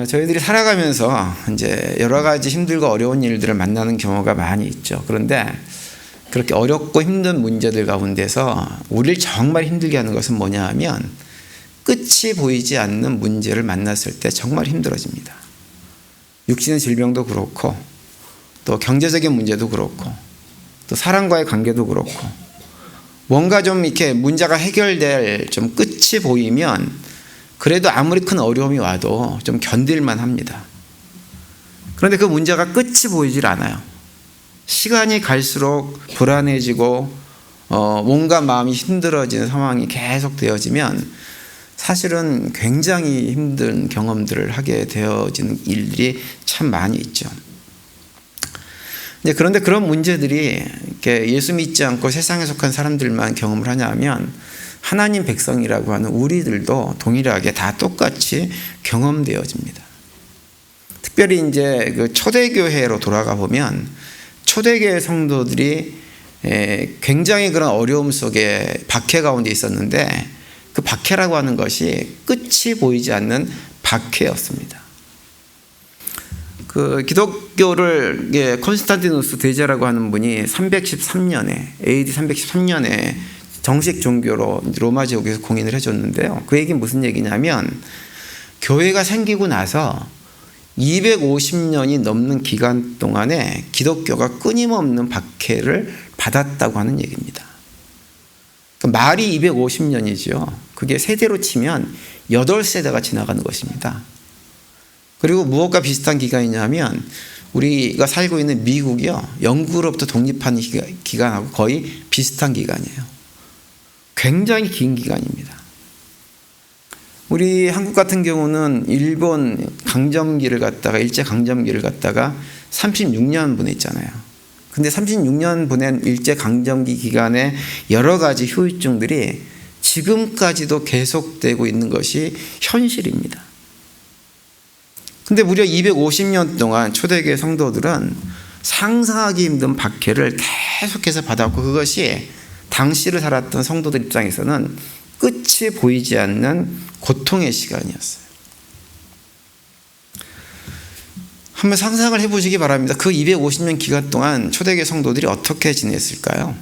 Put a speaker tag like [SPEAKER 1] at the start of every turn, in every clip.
[SPEAKER 1] 저희들이 살아가면서 이제 여러 가지 힘들고 어려운 일들을 만나는 경우가 많이 있죠. 그런데 그렇게 어렵고 힘든 문제들 가운데서 우리를 정말 힘들게 하는 것은 뭐냐 하면 끝이 보이지 않는 문제를 만났을 때 정말 힘들어집니다. 육신의 질병도 그렇고 또 경제적인 문제도 그렇고 또 사람과의 관계도 그렇고 뭔가 좀 이렇게 문제가 해결될 좀 끝이 보이면 그래도 아무리 큰 어려움이 와도 좀 견딜만 합니다. 그런데 그 문제가 끝이 보이질 않아요. 시간이 갈수록 불안해지고 몸과 마음이 힘들어지는 상황이 계속 되어지면 사실은 굉장히 힘든 경험들을 하게 되어지는 일들이 참 많이 있죠. 그런데 그런 문제들이 이렇게 예수 믿지 않고 세상에 속한 사람들만 경험을 하냐면 하나님 백성이라고 하는 우리들도 동일하게 다 똑같이 경험되어집니다. 특별히 이제 그 초대교회로 돌아가 보면 초대교회 성도들이 굉장히 그런 어려움 속에 박해 가운데 있었는데 그 박해라고 하는 것이 끝이 보이지 않는 박해였습니다. 그 기독교를 콘스탄티누스 대제라고 하는 분이 313년에 AD 313년에 정식 종교로 로마 제국에서 공인을 해줬는데요. 그 얘기는 무슨 얘기냐면 교회가 생기고 나서 250년이 넘는 기간 동안에 기독교가 끊임없는 박해를 받았다고 하는 얘기입니다. 말이 250년이죠. 그게 세대로 치면 8세대가 지나가는 것입니다. 그리고 무엇과 비슷한 기간이냐면 우리가 살고 있는 미국이요, 영국으로부터 독립하는 기간하고 거의 비슷한 기간이에요. 굉장히 긴 기간입니다. 우리 한국 같은 경우는 일본 강점기를 갔다가 일제 강점기를 갔다가 36년 보냈잖아요. 근데 36년 보낸 일제 강점기 기간에 여러 가지 후유증들이 지금까지도 계속되고 있는 것이 현실입니다. 근데 무려 250년 동안 초대교회 성도들은 상상하기 힘든 박해를 계속해서 받았고 그것이 당시를 살았던 성도들 입장에서는 끝이 보이지 않는 고통의 시간이었어요. 한번 상상을 해보시기 바랍니다. 그 250년 기간 동안 초대교회 성도들이 어떻게 지냈을까요?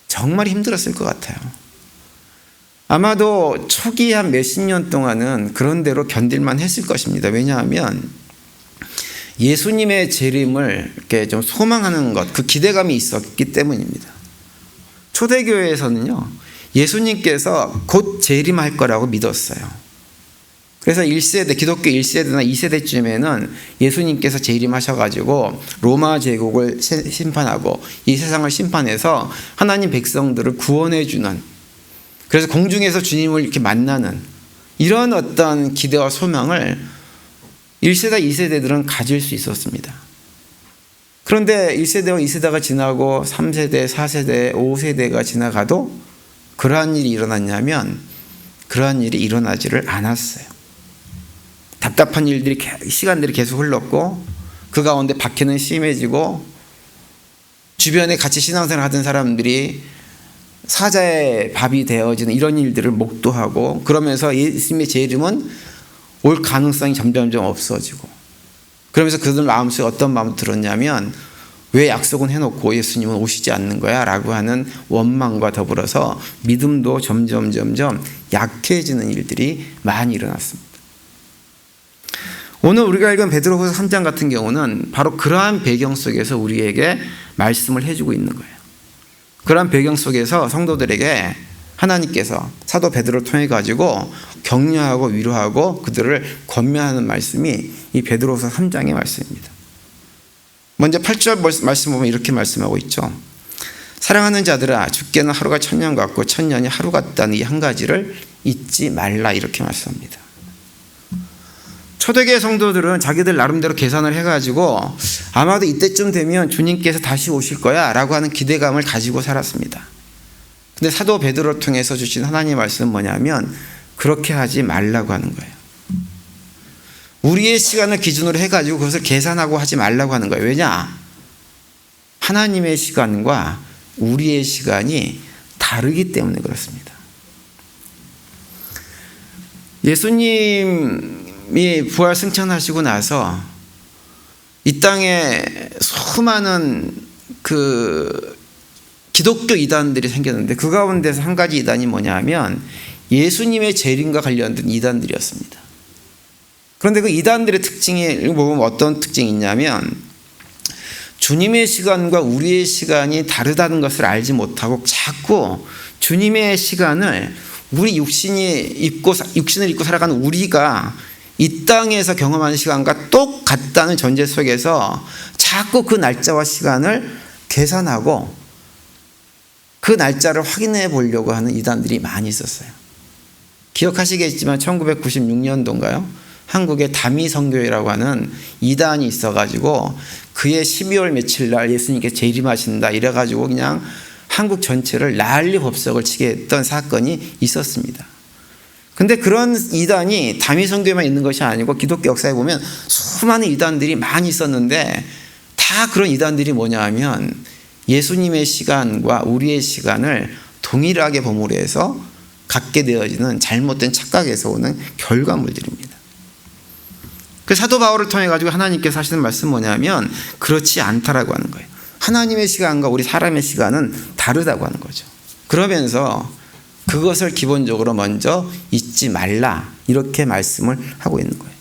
[SPEAKER 1] 정말 힘들었을 것 같아요. 아마도 초기 한 몇십 년 동안은 그런 대로 견딜만 했을 것입니다. 왜냐하면 예수님의 재림을 이렇게 좀 소망하는 것, 그 기대감이 있었기 때문입니다. 초대교회에서는요, 예수님께서 곧 재림할 거라고 믿었어요. 그래서 1세대, 기독교 1세대나 2세대쯤에는 예수님께서 재림하셔가지고 로마 제국을 심판하고 이 세상을 심판해서 하나님 백성들을 구원해주는, 그래서 공중에서 주님을 이렇게 만나는 이런 어떤 기대와 소망을 1세대, 2세대들은 가질 수 있었습니다. 그런데 1세대와 2세대가 지나고 3세대, 4세대, 5세대가 지나가도 그러한 일이 일어났냐면 그러한 일이 일어나지를 않았어요. 답답한 일들이, 시간들이 계속 흘렀고 그 가운데 박해는 심해지고 주변에 같이 신앙생활 하던 사람들이 사자의 밥이 되어지는 이런 일들을 목도하고 그러면서 예수님의 재림은 올 가능성이 점점점 없어지고 그러면서 그들 마음속에 어떤 마음이 들었냐면 왜 약속은 해놓고 예수님은 오시지 않는 거야? 라고 하는 원망과 더불어서 믿음도 점점 약해지는 일들이 많이 일어났습니다. 오늘 우리가 읽은 베드로후서 3장 같은 경우는 바로 그러한 배경 속에서 우리에게 말씀을 해주고 있는 거예요. 그러한 배경 속에서 성도들에게 하나님께서 사도 베드로를 통해 가지고 격려하고 위로하고 그들을 권면하는 말씀이 이 베드로후서 3장의 말씀입니다. 먼저 8절 말씀 보면 이렇게 말씀하고 있죠. 사랑하는 자들아, 주께는 하루가 천년 같고 천년이 하루 같다는 이 한 가지를 잊지 말라, 이렇게 말씀합니다. 초대교회 성도들은 자기들 나름대로 계산을 해가지고 아마도 이때쯤 되면 주님께서 다시 오실 거야 라고 하는 기대감을 가지고 살았습니다. 근데 사도 베드로를 통해서 주신 하나님의 말씀은 뭐냐면 그렇게 하지 말라고 하는 거예요. 우리의 시간을 기준으로 해가지고 그것을 계산하고 하지 말라고 하는 거예요. 왜냐? 하나님의 시간과 우리의 시간이 다르기 때문에 그렇습니다. 예수님 예수님이 부활 승천하시고 나서 이 땅에 수많은 그 기독교 이단들이 생겼는데 그 가운데서 한 가지 이단이 뭐냐면 예수님의 재림과 관련된 이단들이었습니다. 그런데 그 이단들의 특징이 보면 어떤 특징이 있냐면 주님의 시간과 우리의 시간이 다르다는 것을 알지 못하고 자꾸 주님의 시간을 우리 육신을 입고 살아가는 우리가 이 땅에서 경험하는 시간과 똑같다는 전제 속에서 자꾸 그 날짜와 시간을 계산하고 그 날짜를 확인해 보려고 하는 이단들이 많이 있었어요. 기억하시겠지만 1996년도인가요? 한국에 다미선교회라고 하는 이단이 있어가지고 그해 12월 며칠 날 예수님께서 재림하신다 이래가지고 그냥 한국 전체를 난리 법석을 치게 했던 사건이 있었습니다. 근데 그런 이단이 다미선교회만 있는 것이 아니고 기독교 역사에 보면 수많은 이단들이 많이 있었는데 다 그런 이단들이 뭐냐 하면 예수님의 시간과 우리의 시간을 동일하게 버무려서 갖게 되어지는 잘못된 착각에서 오는 결과물들입니다. 그 사도 바울을 통해 가지고 하나님께서 하시는 말씀은 뭐냐면 그렇지 않다라고 하는 거예요. 하나님의 시간과 우리 사람의 시간은 다르다고 하는 거죠. 그러면서 그것을 기본적으로 먼저 잊지 말라 이렇게 말씀을 하고 있는 거예요.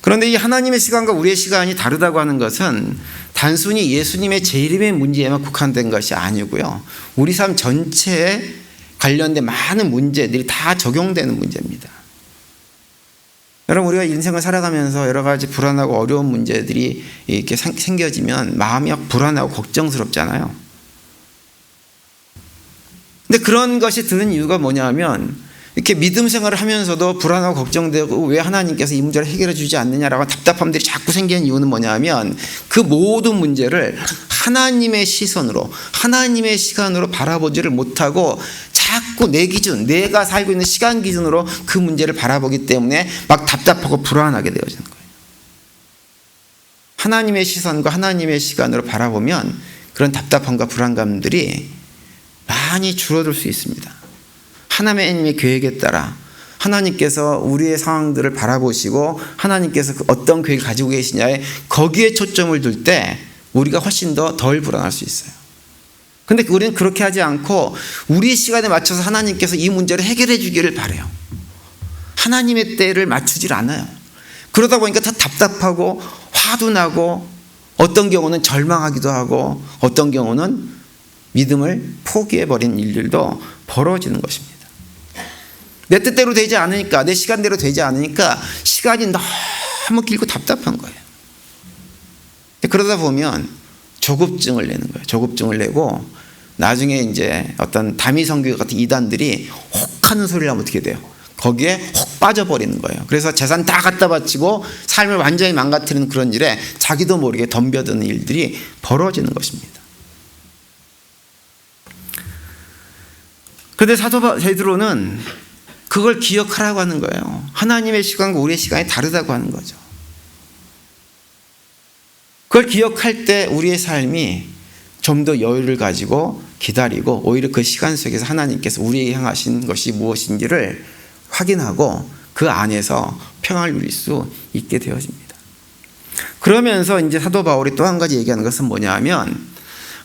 [SPEAKER 1] 그런데 이 하나님의 시간과 우리의 시간이 다르다고 하는 것은 단순히 예수님의 재림의 문제에만 국한된 것이 아니고요. 우리 삶 전체에 관련된 많은 문제들이 다 적용되는 문제입니다. 여러분 우리가 인생을 살아가면서 여러 가지 불안하고 어려운 문제들이 이렇게 생겨지면 마음이 불안하고 걱정스럽잖아요. 근데 그런 것이 드는 이유가 뭐냐면 이렇게 믿음 생활을 하면서도 불안하고 걱정되고 왜 하나님께서 이 문제를 해결해 주지 않느냐라고 답답함들이 자꾸 생기는 이유는 뭐냐면 그 모든 문제를 하나님의 시선으로 하나님의 시간으로 바라보지를 못하고 자꾸 내 기준 내가 살고 있는 시간 기준으로 그 문제를 바라보기 때문에 막 답답하고 불안하게 되어지는 거예요. 하나님의 시선과 하나님의 시간으로 바라보면 그런 답답함과 불안감들이 많이 줄어들 수 있습니다. 하나님의 계획에 따라 하나님께서 우리의 상황들을 바라보시고 하나님께서 어떤 계획을 가지고 계시냐에 거기에 초점을 둘 때 우리가 훨씬 더 덜 불안할 수 있어요. 그런데 우리는 그렇게 하지 않고 우리 시간에 맞춰서 하나님께서 이 문제를 해결해 주기를 바라요. 하나님의 때를 맞추질 않아요. 그러다 보니까 더 답답하고 화도 나고 어떤 경우는 절망하기도 하고 어떤 경우는 믿음을 포기해버린 일들도 벌어지는 것입니다. 내 뜻대로 되지 않으니까 내 시간대로 되지 않으니까 시간이 너무 길고 답답한 거예요. 그러다 보면 조급증을 내는 거예요. 조급증을 내고 나중에 이제 어떤 다미선교회 같은 이단들이 혹하는 소리를 하면 어떻게 돼요? 거기에 혹 빠져버리는 거예요. 그래서 재산 다 갖다 바치고 삶을 완전히 망가뜨리는 그런 일에 자기도 모르게 덤벼드는 일들이 벌어지는 것입니다. 그런데 사도 베드로는 그걸 기억하라고 하는 거예요. 하나님의 시간과 우리의 시간이 다르다고 하는 거죠. 그걸 기억할 때 우리의 삶이 좀 더 여유를 가지고 기다리고 오히려 그 시간 속에서 하나님께서 우리에게 향하신 것이 무엇인지를 확인하고 그 안에서 평안을 누릴 수 있게 되어집니다. 그러면서 이제 사도 바울이 또 한 가지 얘기하는 것은 뭐냐 하면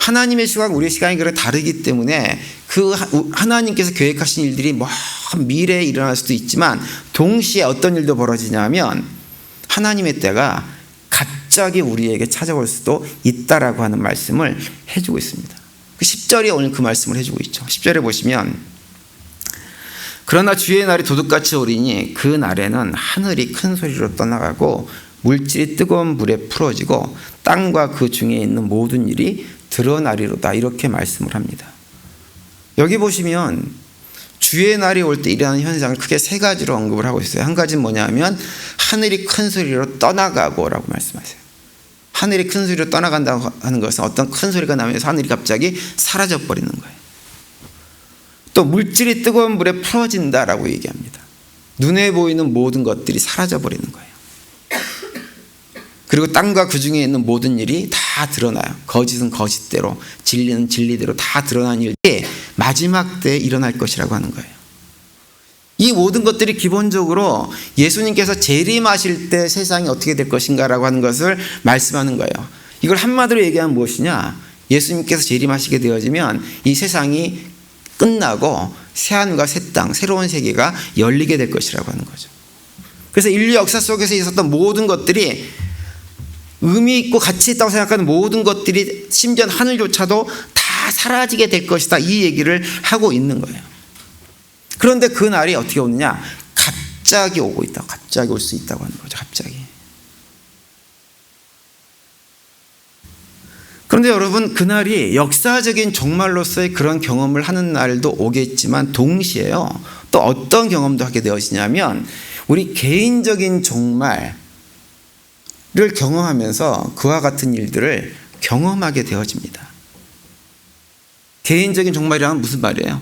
[SPEAKER 1] 하나님의 시간과 우리의 시간이 그렇게 다르기 때문에 그 하나님께서 계획하신 일들이 먼 미래에 일어날 수도 있지만 동시에 어떤 일도 벌어지냐면 하나님의 때가 갑자기 우리에게 찾아올 수도 있다라고 하는 말씀을 해주고 있습니다. 10절에 오늘 그 말씀을 해주고 있죠. 10절에 보시면 그러나 주의 날이 도둑같이 오리니 그 날에는 하늘이 큰 소리로 떠나가고 물질이 뜨거운 불에 풀어지고 땅과 그 중에 있는 모든 일이 드러나리로다 이렇게 말씀을 합니다. 여기 보시면 주의 날이 올 때 일어나는 현상을 크게 세 가지로 언급을 하고 있어요. 한 가지는 뭐냐면 하늘이 큰 소리로 떠나가고 라고 말씀하세요. 하늘이 큰 소리로 떠나간다고 하는 것은 어떤 큰 소리가 나면서 하늘이 갑자기 사라져 버리는 거예요. 또 물질이 뜨거운 불에 풀어진다라고 얘기합니다. 눈에 보이는 모든 것들이 사라져 버리는 거예요. 그리고 땅과 그 중에 있는 모든 일이 다 드러나요. 거짓은 거짓대로, 진리는 진리대로 다 드러난 일이 마지막 때에 일어날 것이라고 하는 거예요. 이 모든 것들이 기본적으로 예수님께서 재림하실 때 세상이 어떻게 될 것인가라고 하는 것을 말씀하는 거예요. 이걸 한마디로 얘기하면 무엇이냐? 예수님께서 재림하시게 되어지면 이 세상이 끝나고 새하늘과 새 땅, 새로운 세계가 열리게 될 것이라고 하는 거죠. 그래서 인류 역사 속에서 있었던 모든 것들이 의미 있고 가치 있다고 생각하는 모든 것들이 심지어 하늘조차도 다 사라지게 될 것이다. 이 얘기를 하고 있는 거예요. 그런데 그 날이 어떻게 오느냐? 갑자기 오고 있다. 갑자기 올 수 있다고 하는 거죠. 갑자기. 그런데 여러분, 그날이 역사적인 종말로서의 그런 경험을 하는 날도 오겠지만 동시에요, 또 어떤 경험도 하게 되어지냐면 우리 개인적인 종말을 경험하면서 그와 같은 일들을 경험하게 되어집니다. 개인적인 종말이란 무슨 말이에요?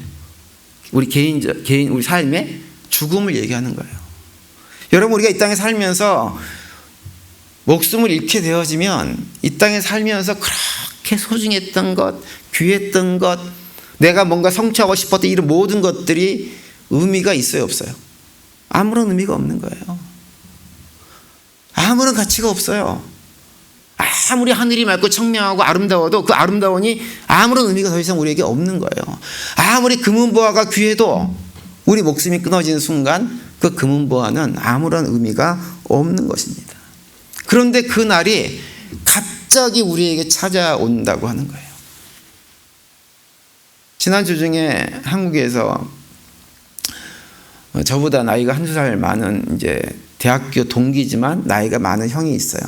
[SPEAKER 1] 우리 우리 삶의 죽음을 얘기하는 거예요. 여러분, 우리가 이 땅에 살면서 목숨을 잃게 되어지면 이 땅에 살면서 그렇게 소중했던 것, 귀했던 것, 내가 뭔가 성취하고 싶었던 이런 모든 것들이 의미가 있어요, 없어요? 아무런 의미가 없는 거예요. 아무런 가치가 없어요. 아무리 하늘이 맑고 청명하고 아름다워도 그 아름다움이 아무런 의미가 더 이상 우리에게 없는 거예요. 아무리 금은보화가 귀해도 우리 목숨이 끊어지는 순간 그 금은보화는 아무런 의미가 없는 것입니다. 그런데 그 날이 갑자기 우리에게 찾아온다고 하는 거예요. 지난주 중에 한국에서 저보다 나이가 한두 살 많은 이제 대학교 동기지만 나이가 많은 형이 있어요.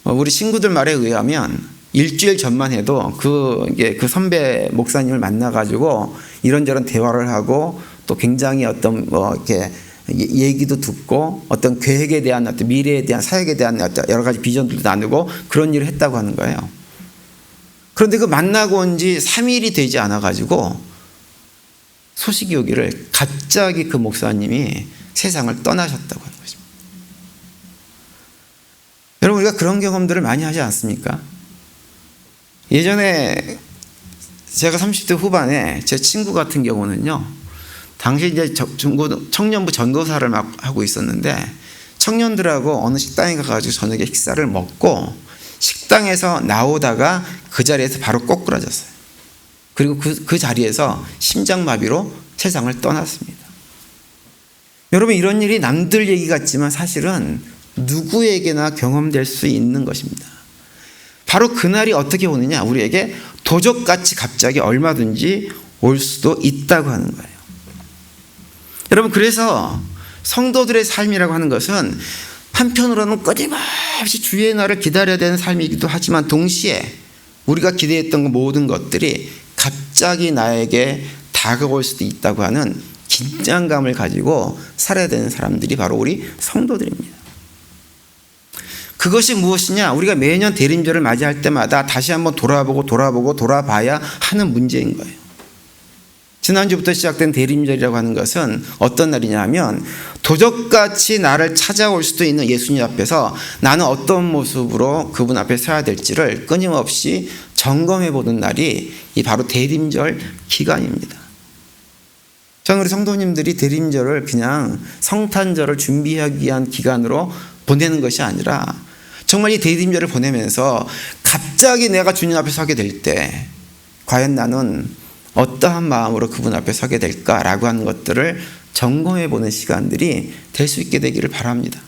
[SPEAKER 1] 우리 친구들 말에 의하면 일주일 전만 해도 그 선배 목사님을 만나가지고 이런저런 대화를 하고 또 굉장히 어떤 이렇게 얘기도 듣고 어떤 계획에 대한 어떤 미래에 대한 사역에 대한 어떤 여러 가지 비전들도 나누고 그런 일을 했다고 하는 거예요. 그런데 그 만나고 온 지 3일이 되지 않아가지고 소식이 오기를 갑자기 그 목사님이 세상을 떠나셨다고 하는 거죠. 여러분, 우리가 그런 경험들을 많이 하지 않습니까? 예전에 제가 30대 후반에 제 친구 같은 경우는요, 당시 이제 청년부 전도사를 막 하고 있었는데 청년들하고 어느 식당에 가가지고 저녁에 식사를 먹고 식당에서 나오다가 그 자리에서 바로 꼬꾸라졌어요. 그리고 그 자리에서 심장마비로 세상을 떠났습니다. 여러분, 이런 일이 남들 얘기 같지만 사실은 누구에게나 경험될 수 있는 것입니다. 바로 그날이 어떻게 오느냐? 우리에게 도적같이 갑자기 얼마든지 올 수도 있다고 하는 거예요. 여러분, 그래서 성도들의 삶이라고 하는 것은 한편으로는 끊임없이 주의 날을 기다려야 되는 삶이기도 하지만 동시에 우리가 기대했던 그 모든 것들이 갑자기 나에게 다가올 수도 있다고 하는 긴장감을 가지고 살아야 되는 사람들이 바로 우리 성도들입니다. 그것이 무엇이냐? 우리가 매년 대림절을 맞이할 때마다 다시 한번 돌아봐야 하는 문제인 거예요. 지난주부터 시작된 대림절이라고 하는 것은 어떤 날이냐 하면 도적같이 나를 찾아올 수도 있는 예수님 앞에서 나는 어떤 모습으로 그분 앞에 서야 될지를 끊임없이 점검해 보는 날이 이 바로 대림절 기간입니다. 저는 우리 성도님들이 대림절을 그냥 성탄절을 준비하기 위한 기간으로 보내는 것이 아니라 정말 이 대림절을 보내면서 갑자기 내가 주님 앞에 서게 될 때 과연 나는 어떠한 마음으로 그분 앞에 서게 될까라고 하는 것들을 점검해 보는 시간들이 될 수 있게 되기를 바랍니다.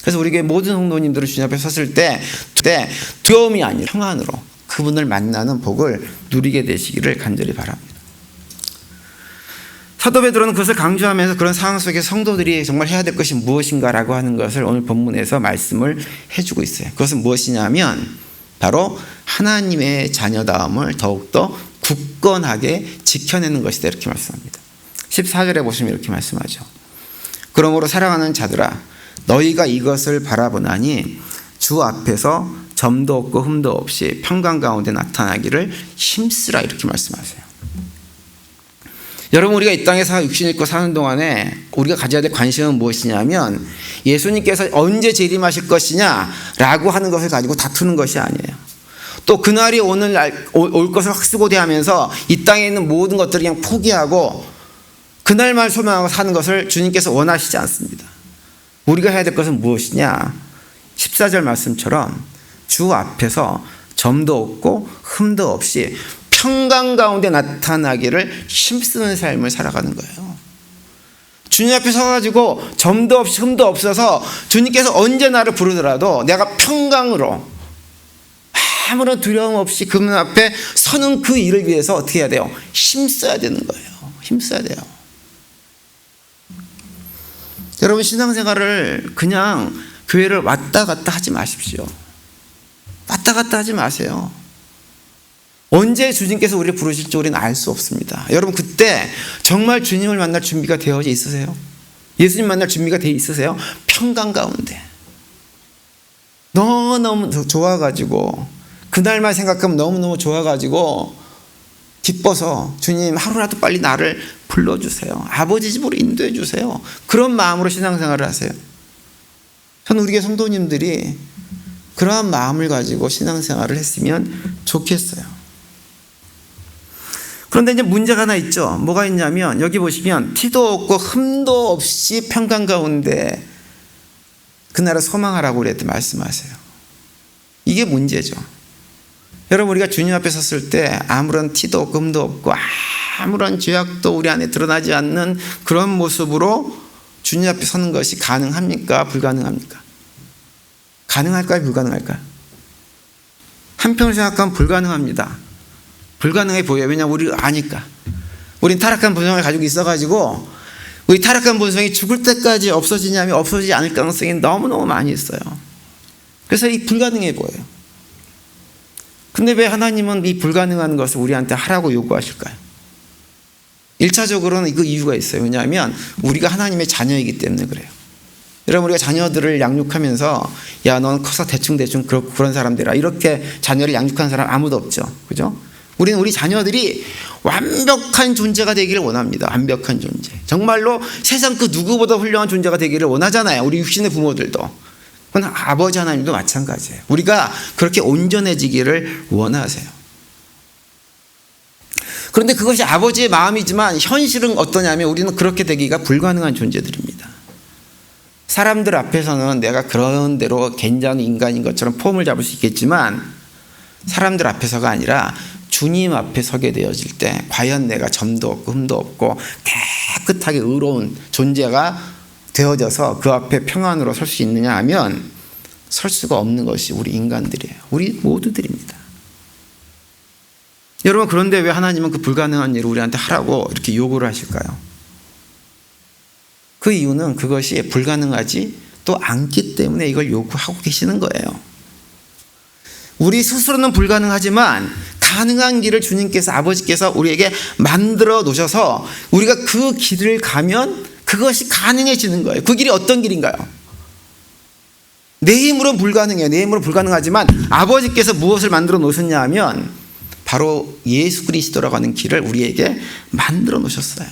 [SPEAKER 1] 그래서 우리 교회 모든 성도님들을 주님 앞에 섰을 때 두려움이 아니라 평안으로 그분을 만나는 복을 누리게 되시기를 간절히 바랍니다. 사도 베드로는 그것을 강조하면서 그런 상황 속에 성도들이 정말 해야 될 것이 무엇인가라고 하는 것을 오늘 본문에서 말씀을 해주고 있어요. 그것은 무엇이냐면 바로 하나님의 자녀다움을 더욱더 굳건하게 지켜내는 것이다, 이렇게 말씀합니다. 14절에 보시면 이렇게 말씀하죠. 그러므로 사랑하는 자들아, 너희가 이것을 바라보나니 주 앞에서 점도 없고 흠도 없이 평강 가운데 나타나기를 힘쓰라, 이렇게 말씀하세요. 여러분, 우리가 이 땅에서 육신 입고 사는 동안에 우리가 가져야 될 관심은 무엇이냐면 예수님께서 언제 재림하실 것이냐라고 하는 것을 가지고 다투는 것이 아니에요. 또 그날이 올 것을 확수고대하면서 이 땅에 있는 모든 것들을 그냥 포기하고 그날만 소망하고 사는 것을 주님께서 원하시지 않습니다. 우리가 해야 될 것은 무엇이냐? 14절 말씀처럼 주 앞에서 점도 없고 흠도 없이 평강 가운데 나타나기를 힘쓰는 삶을 살아가는 거예요. 주님 앞에 서가지고 점도 없이 흠도 없어서 주님께서 언제 나를 부르더라도 내가 평강으로 아무런 두려움 없이 그분 앞에 서는 그 일을 위해서 어떻게 해야 돼요? 힘써야 되는 거예요. 힘써야 돼요. 여러분, 신앙생활을 그냥 교회를 왔다 갔다 하지 마십시오. 왔다 갔다 하지 마세요. 언제 주님께서 우리를 부르실지 우리는 알 수 없습니다. 여러분, 그때 정말 주님을 만날 준비가 되어져 있으세요? 예수님 만날 준비가 되어 있으세요? 평강 가운데 너무너무 좋아가지고, 그날만 생각하면 너무너무 좋아가지고 기뻐서 주님 하루라도 빨리 나를 불러주세요. 아버지 집으로 인도해 주세요. 그런 마음으로 신앙생활을 하세요. 저는 우리 교회 성도님들이 그러한 마음을 가지고 신앙생활을 했으면 좋겠어요. 그런데 이제 문제가 하나 있죠. 뭐가 있냐면 여기 보시면 티도 없고 흠도 없이 평강 가운데 그날을 소망하라고 그랬더니 말씀하세요. 이게 문제죠. 여러분, 우리가 주님 앞에 섰을 때 아무런 티도 없고 흠도 없고 아무런 죄악도 우리 안에 드러나지 않는 그런 모습으로 주님 앞에 서는 것이 가능합니까? 불가능합니까? 가능할까요? 불가능할까요? 한편으로 생각하면 불가능합니다. 불가능해 보여요. 왜냐하면 우리가 아니까. 우린 타락한 본성을 가지고 있어가지고 우리 타락한 본성이 죽을 때까지 없어지냐면 없어지지 않을 가능성이 너무너무 많이 있어요. 그래서 이 불가능해 보여요. 근데 왜 하나님은 이 불가능한 것을 우리한테 하라고 요구하실까요? 1차적으로는 그 이유가 있어요. 왜냐하면 우리가 하나님의 자녀이기 때문에 그래요. 여러분, 우리가 자녀들을 양육하면서 야, 너는 커서 대충 그런 사람 되라, 이렇게 자녀를 양육하는 사람 아무도 없죠. 그죠? 우리는 우리 자녀들이 완벽한 존재가 되기를 원합니다. 완벽한 존재. 정말로 세상 그 누구보다 훌륭한 존재가 되기를 원하잖아요. 우리 육신의 부모들도. 그건 아버지 하나님도 마찬가지예요. 우리가 그렇게 온전해지기를 원하세요. 그런데 그것이 아버지의 마음이지만 현실은 어떠냐면 우리는 그렇게 되기가 불가능한 존재들입니다. 사람들 앞에서는 내가 그런 대로 괜찮은 인간인 것처럼 폼을 잡을 수 있겠지만 사람들 앞에서가 아니라 주님 앞에 서게 되어질 때 과연 내가 점도 없고 흠도 없고 깨끗하게 의로운 존재가 되어져서 그 앞에 평안으로 설 수 있느냐 하면 설 수가 없는 것이 우리 인간들이에요. 우리 모두들입니다. 여러분, 그런데 왜 하나님은 그 불가능한 일을 우리한테 하라고 이렇게 요구를 하실까요? 그 이유는 그것이 불가능하지 또 않기 때문에 이걸 요구하고 계시는 거예요. 우리 스스로는 불가능하지만 가능한 길을 주님께서, 아버지께서 우리에게 만들어 놓으셔서 우리가 그 길을 가면 그것이 가능해지는 거예요. 그 길이 어떤 길인가요? 내 힘으로는 불가능해요. 내 힘으로는 불가능하지만 아버지께서 무엇을 만들어 놓으셨냐 하면 바로 예수 그리스도라고 하는 길을 우리에게 만들어 놓으셨어요.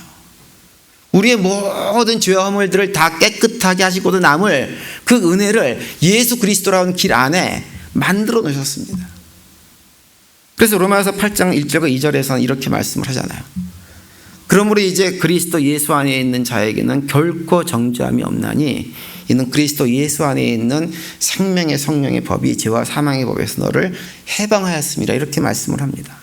[SPEAKER 1] 우리의 모든 죄와 허물들을 다 깨끗하게 하시고도 남을 그 은혜를 예수 그리스도라고 하는 길 안에 만들어 놓으셨습니다. 그래서 로마서 8장 1절과 2절에서는 이렇게 말씀을 하잖아요. 그러므로 이제 그리스도 예수 안에 있는 자에게는 결코 정죄함이 없나니 이는 그리스도 예수 안에 있는 생명의 성령의 법이 죄와 사망의 법에서 너를 해방하였습니다. 이렇게 말씀을 합니다.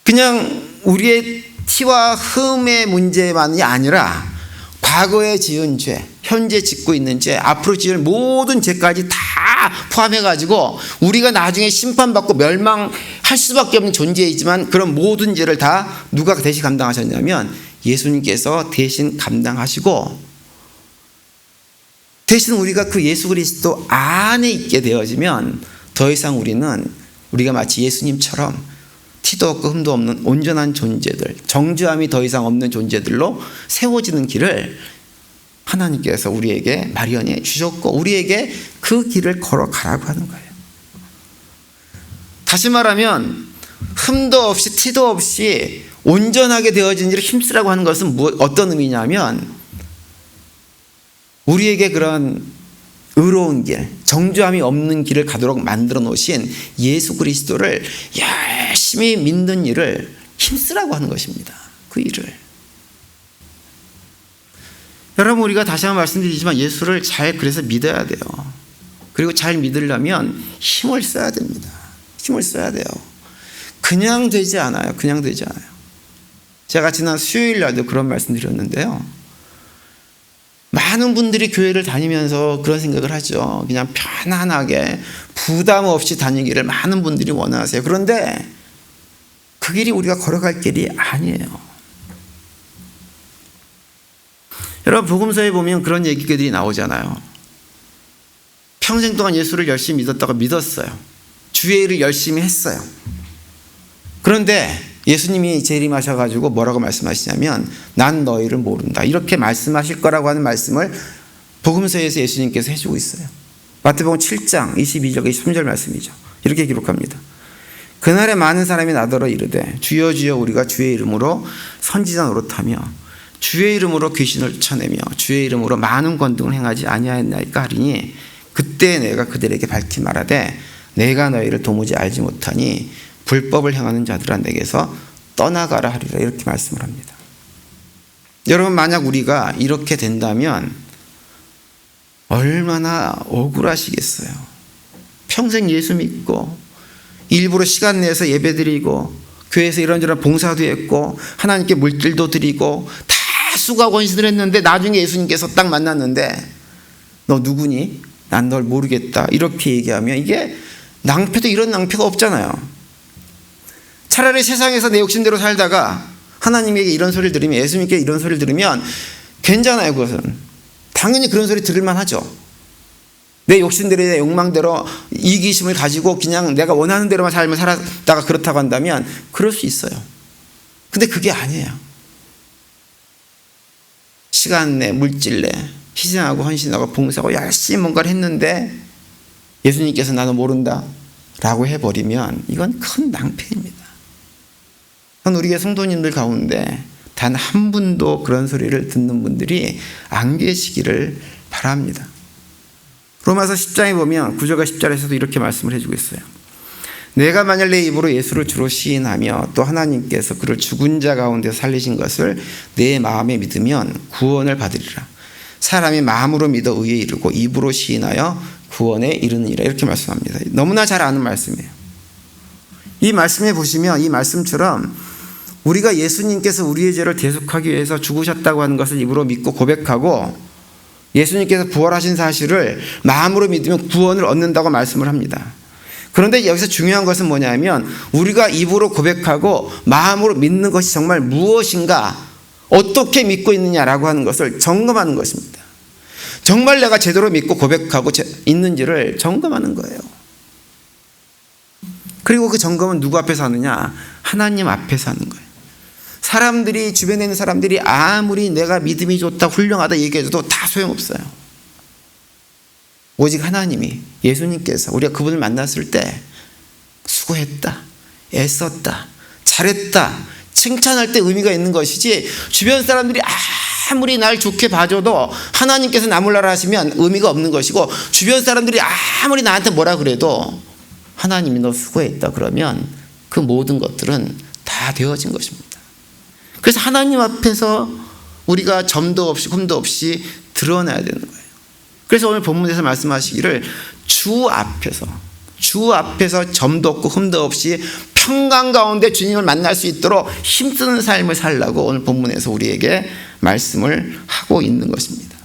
[SPEAKER 1] 그냥 우리의 티와 흠의 문제만이 아니라 과거에 지은 죄, 현재 짓고 있는 죄, 앞으로 지을 모든 죄까지 다 포함해가지고 우리가 나중에 심판받고 멸망할 수밖에 없는 존재이지만 그런 모든 죄를 다 누가 대신 감당하셨냐면 예수님께서 대신 감당하시고 대신 우리가 그 예수 그리스도 안에 있게 되어지면 더 이상 우리가 마치 예수님처럼 티도 없고 흠도 없는 온전한 존재들, 정죄함이 더 이상 없는 존재들로 세워지는 길을 하나님께서 우리에게 마련해 주셨고 우리에게 그 길을 걸어가라고 하는 거예요. 다시 말하면 흠도 없이 티도 없이 온전하게 되어진 일을 힘쓰라고 하는 것은 어떤 의미냐면 우리에게 그런 의로운 길, 정죄함이 없는 길을 가도록 만들어 놓으신 예수 그리스도를 열심히 믿는 일을 힘쓰라고 하는 것입니다. 그 일을. 여러분, 우리가 다시 한번 말씀드리지만 예수를 잘 그래서 믿어야 돼요. 그리고 잘 믿으려면 힘을 써야 됩니다. 힘을 써야 돼요. 그냥 되지 않아요. 그냥 되지 않아요. 제가 지난 수요일 날도 그런 말씀 드렸는데요. 많은 분들이 교회를 다니면서 그런 생각을 하죠. 그냥 편안하게 부담 없이 다니기를 많은 분들이 원하세요. 그런데 그 길이 우리가 걸어갈 길이 아니에요. 여러분, 복음서에 보면 그런 얘기들이 나오잖아요. 평생 동안 예수를 열심히 믿었다고 믿었어요. 주의 일을 열심히 했어요. 그런데 예수님이 재림하셔가지고 뭐라고 말씀하시냐면 난 너희를 모른다. 이렇게 말씀하실 거라고 하는 말씀을 복음서에서 예수님께서 해주고 있어요. 마태복음 7장 22절 23절 말씀이죠. 이렇게 기록합니다. 그날에 많은 사람이 나더러 이르되 주여 주여 우리가 주의 이름으로 선지자 노릇하며 주의 이름으로 귀신을 쫓아내며 주의 이름으로 많은 권능을 행하지 아니하였나이까 하리니 그때 내가 그들에게 밝히 말하되 내가 너희를 도무지 알지 못하니 불법을 행하는 자들아 내게서 떠나가라 하리라. 이렇게 말씀을 합니다. 여러분, 만약 우리가 이렇게 된다면 얼마나 억울하시겠어요. 평생 예수 믿고 일부러 시간 내서 예배드리고 교회에서 이런저런 봉사도 했고 하나님께 물질도 드리고 다 수고하고 헌신을 했는데 나중에 예수님께서 딱 만났는데 너 누구니? 난 널 모르겠다. 이렇게 얘기하면 이게 낭패도 이런 낭패가 없잖아요. 차라리 세상에서 내 욕심대로 살다가 하나님에게 이런 소리를 들으면, 예수님께 이런 소리를 들으면 괜찮아요. 그것은 당연히 그런 소리 들을만 하죠. 내 욕심대로, 내 욕망대로 이기심을 가지고 그냥 내가 원하는 대로만 삶을 살았다가 그렇다고 한다면 그럴 수 있어요. 근데 그게 아니에요. 시간 내, 물질 내 희생하고 헌신하고 봉사하고 열심히 뭔가를 했는데 예수님께서 나는 모른다 라고 해버리면 이건 큰 낭패입니다. 우리 성도님들 가운데 단 한 분도 그런 소리를 듣는 분들이 안 계시기를 바랍니다. 로마서 10장에 보면 9절과 10절에서도 이렇게 말씀을 해주고 있어요. 내가 만일 내 입으로 예수를 주로 시인하며 또 하나님께서 그를 죽은 자 가운데서 살리신 것을 내 마음에 믿으면 구원을 받으리라. 사람이 마음으로 믿어 의에 이르고 입으로 시인하여 구원에 이르느니라. 이렇게 말씀합니다. 너무나 잘 아는 말씀이에요. 이 말씀에 보시면 이 말씀처럼 우리가 예수님께서 우리의 죄를 대속하기 위해서 죽으셨다고 하는 것을 입으로 믿고 고백하고 예수님께서 부활하신 사실을 마음으로 믿으면 구원을 얻는다고 말씀을 합니다. 그런데 여기서 중요한 것은 뭐냐면 우리가 입으로 고백하고 마음으로 믿는 것이 정말 무엇인가, 어떻게 믿고 있느냐라고 하는 것을 점검하는 것입니다. 정말 내가 제대로 믿고 고백하고 있는지를 점검하는 거예요. 그리고 그 점검은 누구 앞에서 하느냐? 하나님 앞에서 하는 거예요. 사람들이, 주변에 있는 사람들이 아무리 내가 믿음이 좋다, 훌륭하다 얘기해줘도 다 소용없어요. 오직 하나님이, 예수님께서 우리가 그분을 만났을 때 수고했다, 애썼다, 잘했다, 칭찬할 때 의미가 있는 것이지 주변 사람들이 아무리 날 좋게 봐줘도 하나님께서 나 몰라라 하시면 의미가 없는 것이고, 주변 사람들이 아무리 나한테 뭐라 그래도 하나님이 너 수고했다 그러면 그 모든 것들은 다 되어진 것입니다. 그래서 하나님 앞에서 우리가 점도 없이 흠도 없이 드러나야 되는 거예요. 그래서 오늘 본문에서 말씀하시기를 주 앞에서 점도 없고 흠도 없이 평강 가운데 주님을 만날 수 있도록 힘쓰는 삶을 살라고 오늘 본문에서 우리에게 말씀을 하고 있는 것입니다.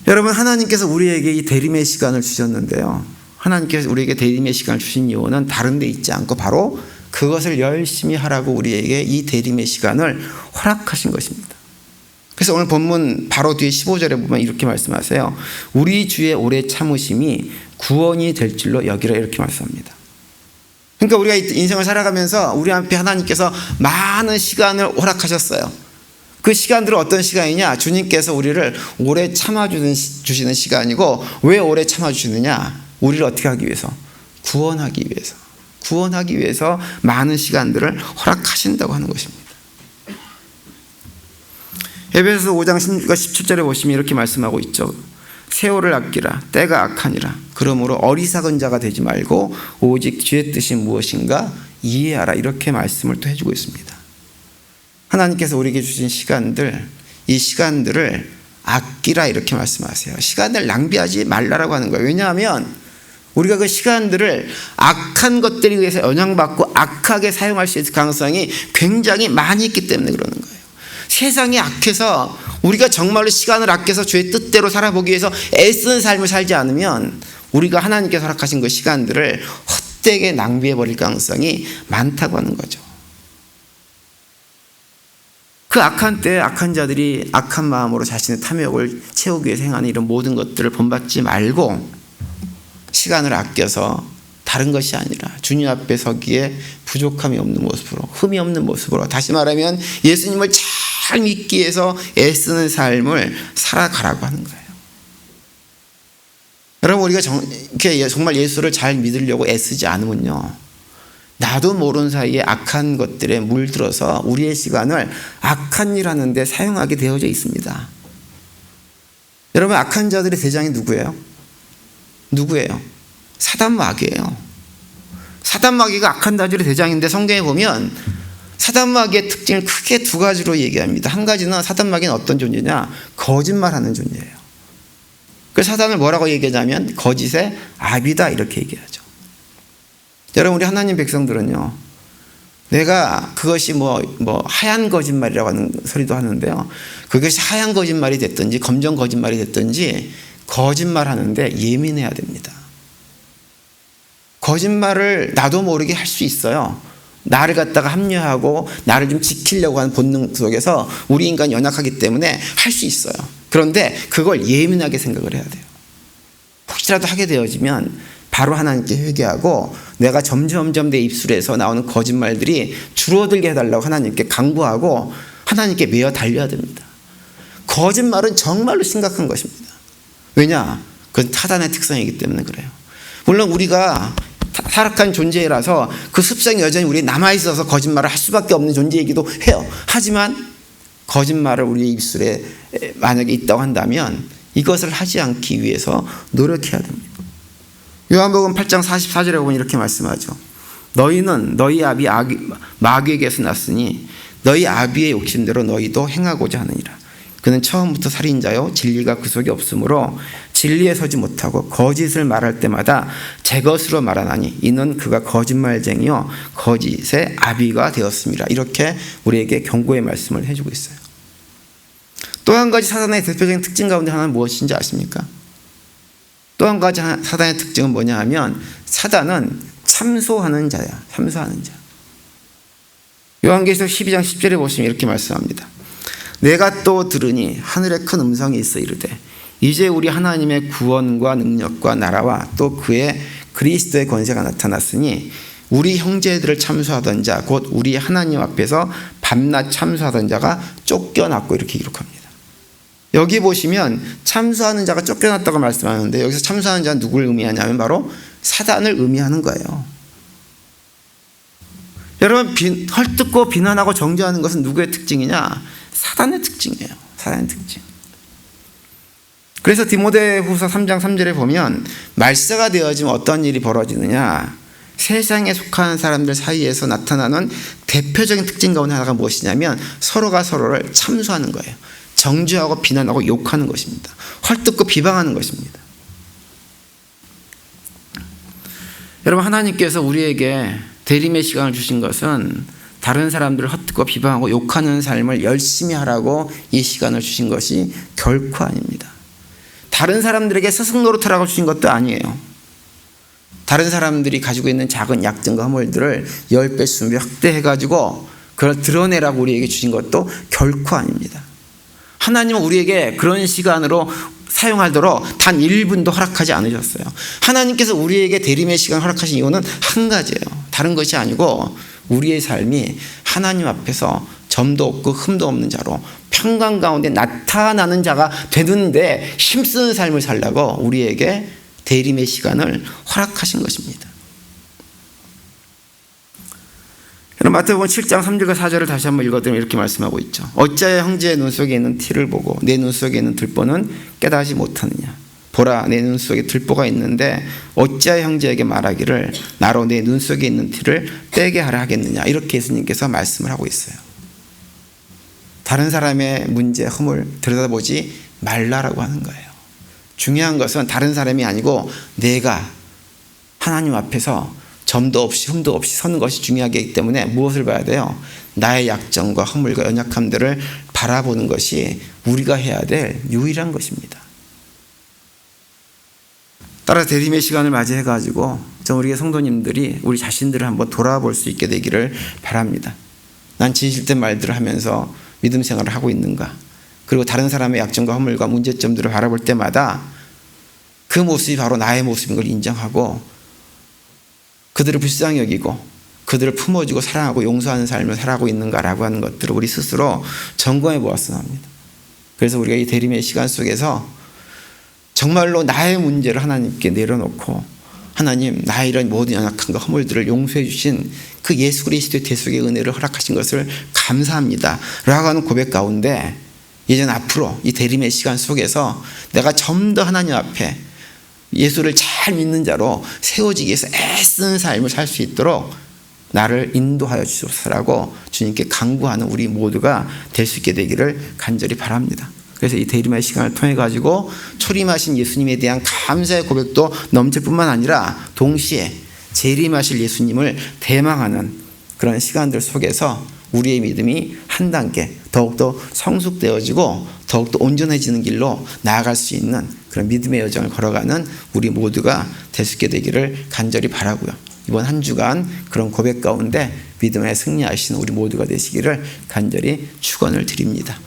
[SPEAKER 1] 여러분, 하나님께서 우리에게 이 대림의 시간을 주셨는데요. 하나님께서 우리에게 대림의 시간을 주신 이유는 다른 데 있지 않고 바로 그것을 열심히 하라고 우리에게 이 대림의 시간을 허락하신 것입니다. 그래서 오늘 본문 바로 뒤에 15절에 보면 이렇게 말씀하세요. 우리 주의 오래 참으심이 구원이 될 줄로 여기라. 이렇게 말씀합니다. 그러니까 우리가 인생을 살아가면서 우리 앞에 하나님께서 많은 시간을 허락하셨어요. 그 시간들은 어떤 시간이냐? 주님께서 우리를 오래 참아주시는 시간이고, 왜 오래 참아주시느냐? 우리를 어떻게 하기 위해서? 구원하기 위해서 많은 시간들을 허락하신다고 하는 것입니다. 에베소서 5장 17절에 보시면 이렇게 말씀하고 있죠. 세월을 아끼라. 때가 악하니라. 그러므로 어리석은 자가 되지 말고 오직 주의 뜻이 무엇인가 이해하라 이렇게 말씀을 또 해주고 있습니다. 하나님께서 우리에게 주신 시간들, 이 시간들을 아끼라 이렇게 말씀하세요. 시간을 낭비하지 말라라고 하는 거예요. 왜냐하면 우리가 그 시간들을 악한 것들에 의해서 영향받고 악하게 사용할 수 있을 가능성이 굉장히 많이 있기 때문에 그러는 거예요. 세상이 악해서 우리가 정말로 시간을 아껴서 주의 뜻대로 살아보기 위해서 애쓰는 삶을 살지 않으면 우리가 하나님께서 허락하신 그 시간들을 헛되게 낭비해버릴 가능성이 많다고 하는 거죠. 그 악한 때에 악한 자들이 악한 마음으로 자신의 탐욕을 채우기 위해서 행하는 이런 모든 것들을 본받지 말고 시간을 아껴서 다른 것이 아니라 주님 앞에 서기에 부족함이 없는 모습으로, 흠이 없는 모습으로, 다시 말하면 예수님을 잘 믿기 위해서 애쓰는 삶을 살아가라고 하는 거예요. 여러분, 우리가 정말 예수를 잘 믿으려고 애쓰지 않으면요, 나도 모르는 사이에 악한 것들에 물들어서 우리의 시간을 악한 일 하는데 사용하게 되어져 있습니다. 여러분, 악한 자들의 대장이 누구예요? 누구예요? 사단마귀예요. 사단마귀가 악한 자들의 대장인데 성경에 보면 사단마귀의 특징을 크게 두 가지로 얘기합니다. 한 가지는 사단마귀는 어떤 존재냐? 거짓말하는 존재예요. 그래서 사단을 뭐라고 얘기하냐면 거짓의 아비다 이렇게 얘기하죠. 여러분, 우리 하나님 백성들은요, 내가 그것이 뭐 하얀 거짓말이라고 하는 소리도 하는데요, 그것이 하얀 거짓말이 됐든지 검정 거짓말이 됐든지 거짓말하는데 예민해야 됩니다. 거짓말을 나도 모르게 할 수 있어요. 나를 갖다가 합리화하고 나를 좀 지키려고 하는 본능 속에서 우리 인간이 연약하기 때문에 할 수 있어요. 그런데 그걸 예민하게 생각을 해야 돼요. 혹시라도 하게 되어지면 바로 하나님께 회개하고 내가 점점 내 입술에서 나오는 거짓말들이 줄어들게 해달라고 하나님께 강구하고 하나님께 매어 달려야 됩니다. 거짓말은 정말로 심각한 것입니다. 왜냐? 그건 사단의 특성이기 때문에 그래요. 물론 우리가 타락한 존재라서 그 습성이 여전히 우리에 남아있어서 거짓말을 할 수밖에 없는 존재이기도 해요. 하지만 거짓말을 우리의 입술에 만약에 있다고 한다면 이것을 하지 않기 위해서 노력해야 됩니다. 요한복음 8장 44절에 보면 이렇게 말씀하죠. 너희는 너희 아비 마귀에게서 났으니 너희 아비의 욕심대로 너희도 행하고자 하느니라. 그는 처음부터 살인자요 진리가 그 속에 없으므로 진리에 서지 못하고 거짓을 말할 때마다 제 것으로 말하나니 이는 그가 거짓말쟁이요 거짓의 아비가 되었습니다. 이렇게 우리에게 경고의 말씀을 해주고 있어요. 또 한 가지 사단의 대표적인 특징 가운데 하나는 무엇인지 아십니까? 또 한 가지 사단의 특징은 뭐냐 하면 사단은 참소하는 자야. 참소하는 자. 요한계시록 12장 10절에 보시면 이렇게 말씀합니다. 내가 또 들으니 하늘에 큰 음성이 있어 이르되 이제 우리 하나님의 구원과 능력과 나라와 또 그의 그리스도의 권세가 나타났으니 우리 형제들을 참소하던 자 곧 우리 하나님 앞에서 밤낮 참소하던 자가 쫓겨났고 이렇게 기록합니다. 여기 보시면 참소하는 자가 쫓겨났다고 말씀하는데 여기서 참소하는 자는 누구를 의미하냐면 바로 사단을 의미하는 거예요. 여러분, 헐뜯고 비난하고 정죄하는 것은 누구의 특징이냐? 사단의 특징이에요. 사단의 특징. 그래서 디모데후서 3장 3절에 보면 말세가 되어지면 어떤 일이 벌어지느냐? 세상에 속한 사람들 사이에서 나타나는 대표적인 특징 가운데 하나가 무엇이냐면 서로가 서로를 참소하는 거예요. 정죄하고 비난하고 욕하는 것입니다. 헐뜯고 비방하는 것입니다. 여러분, 하나님께서 우리에게 대림의 시간을 주신 것은 다른 사람들을 헛듣고 비방하고 욕하는 삶을 열심히 하라고 이 시간을 주신 것이 결코 아닙니다. 다른 사람들에게 스승 노릇하라고 주신 것도 아니에요. 다른 사람들이 가지고 있는 작은 약점과 허물들을 10배, 20배 확대해가지고 그걸 드러내라고 우리에게 주신 것도 결코 아닙니다. 하나님은 우리에게 그런 시간으로 사용하도록 단 1분도 허락하지 않으셨어요. 하나님께서 우리에게 대림의 시간을 허락하신 이유는 한 가지예요. 다른 것이 아니고 우리의 삶이 하나님 앞에서 점도 없고 흠도 없는 자로 평강 가운데 나타나는 자가 되는데 힘쓰는 삶을 살라고 우리에게 대림의 시간을 허락하신 것입니다. 마태복음 7장 3절과 4절을 다시 한번 읽어드리면 이렇게 말씀하고 있죠. 어찌하여 형제의 눈 속에 있는 티를 보고 내 눈 속에 있는 들보는 깨닫지 못하느냐. 보라 내 눈 속에 들보가 있는데 어찌하여 형제에게 말하기를 나로 내 눈 속에 있는 티를 빼게 하라 하겠느냐. 이렇게 예수님께서 말씀을 하고 있어요. 다른 사람의 문제, 허물 들여다보지 말라라고 하는 거예요. 중요한 것은 다른 사람이 아니고 내가 하나님 앞에서 점도 없이 흠도 없이 서는 것이 중요하기 때문에 무엇을 봐야 돼요? 나의 약점과 허물과 연약함들을 바라보는 것이 우리가 해야 될 유일한 것입니다. 따라 대림의 시간을 맞이해가지고 우리의 성도님들이 우리 자신들을 한번 돌아볼 수 있게 되기를 바랍니다. 난 진실된 말들을 하면서 믿음 생활을 하고 있는가? 그리고 다른 사람의 약점과 허물과 문제점들을 바라볼 때마다 그 모습이 바로 나의 모습인 걸 인정하고 그들을 불쌍히 여기고 그들을 품어주고 사랑하고 용서하는 삶을 살아가고 있는가라고 하는 것들을 우리 스스로 점검해 보았으면 합니다. 그래서 우리가 이 대림의 시간 속에서 정말로 나의 문제를 하나님께 내려놓고 하나님 나의 이런 모든 연약함과 허물들을 용서해 주신 그 예수 그리스도의 대속의 은혜를 허락하신 것을 감사합니다 라고 하는 고백 가운데 이제는 앞으로 이 대림의 시간 속에서 내가 좀 더 하나님 앞에 예수를 잘 믿는 자로 세워지기 위해서 애쓰는 삶을 살 수 있도록 나를 인도하여 주소서라고 주님께 간구하는 우리 모두가 될 수 있게 되기를 간절히 바랍니다. 그래서 이 대림의 시간을 통해 가지고 초림하신 예수님에 대한 감사의 고백도 넘칠 뿐만 아니라 동시에 재림하실 예수님을 대망하는 그런 시간들 속에서 우리의 믿음이 한 단계 더욱더 성숙되어지고 더욱더 온전해지는 길로 나아갈 수 있는 그런 믿음의 여정을 걸어가는 우리 모두가 될 수 있게 되기를 간절히 바라고요. 이번 한 주간 그런 고백 가운데 믿음에 승리하시는 우리 모두가 되시기를 간절히 축원을 드립니다.